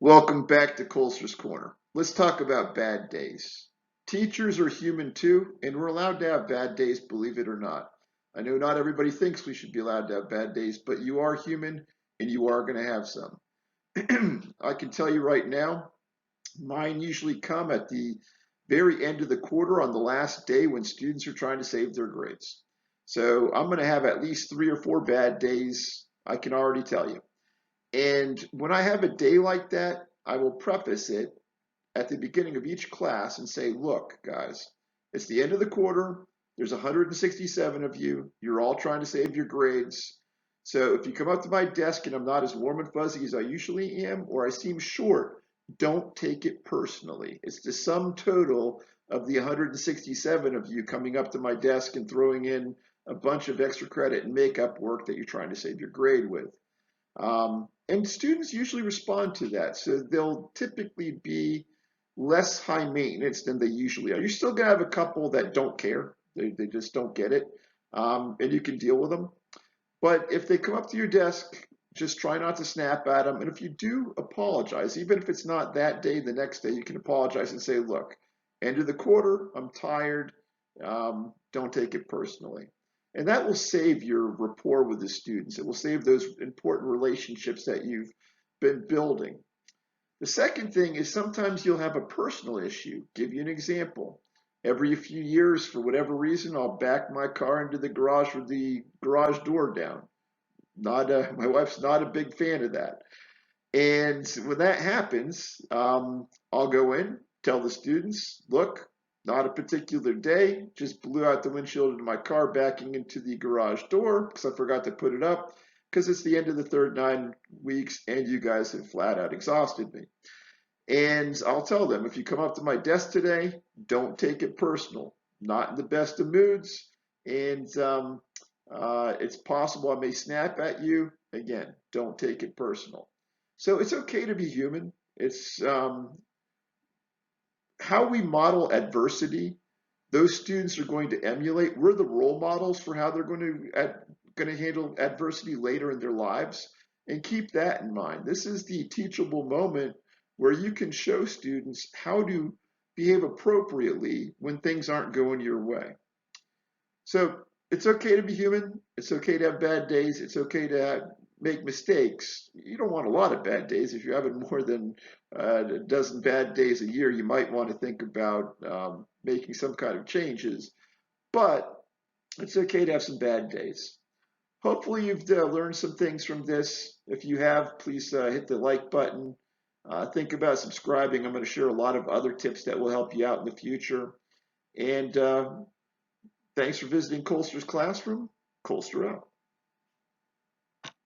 Welcome back to Colster's Corner. Let's talk about bad days. Teachers are human too, and we're allowed to have bad days, believe it or not. I know not everybody thinks we should be allowed to have bad days, but you are human and you are going to have some. I can tell you right now, mine usually come at the very end of the quarter on the last day when students are trying to save their grades. So I'm going to have at least 3 or 4 bad days, I can already tell you. And when I have a day like that, I will preface it at the beginning of each class and say, look, guys, it's the end of the quarter. There's 167 of you. You're all trying to save your grades. So if you come up to my desk and I'm not as warm and fuzzy as I usually am, or I seem short, don't take it personally. It's the sum total of the 167 of you coming up to my desk and throwing in a bunch of extra credit and makeup work that you're trying to save your grade with. And students usually respond to that. So they'll typically be less high maintenance than they usually are. You're still going to have a couple that don't care. They just don't get it. And you can deal with them. But if they come up to your desk, just try not to snap at them. And if you do apologize, even if it's not that day, the next day, you can apologize and say, look, end of the quarter, I'm tired. Don't take it personally. And that will save your rapport with the students. It will save those important relationships that you've been building. The second thing is sometimes you'll have a personal issue. Give you an example. Every few years, for whatever reason, I'll back my car into the garage with the garage door down. My wife's not a big fan of that. And when that happens, I'll go in, tell the students, look, not a particular day, just blew out the windshield of my car backing into the garage door because I forgot to put it up because it's the end of the third 9 weeks and you guys have flat out exhausted me. And I'll tell them, if you come up to my desk today, don't take it personal. Not in the best of moods, and it's possible I may snap at you. Again, don't take it personal. So it's okay to be human. It's how we model adversity. Those students are going to emulate. We're the role models for how they're going to handle adversity later in their lives, and keep that in mind. This is the teachable moment where you can show students how to behave appropriately when things aren't going your way. So it's okay to be human. It's okay to have bad days. It's okay to make mistakes. You don't want a lot of bad days. If you're having more than a dozen bad days a year, you might want to think about making some kind of changes. But it's okay to have some bad days. Hopefully you've learned some things from this. If you have, please hit the like button. Think about subscribing. I'm going to share a lot of other tips that will help you out in the future. And thanks for visiting Colster's Classroom. Colster out.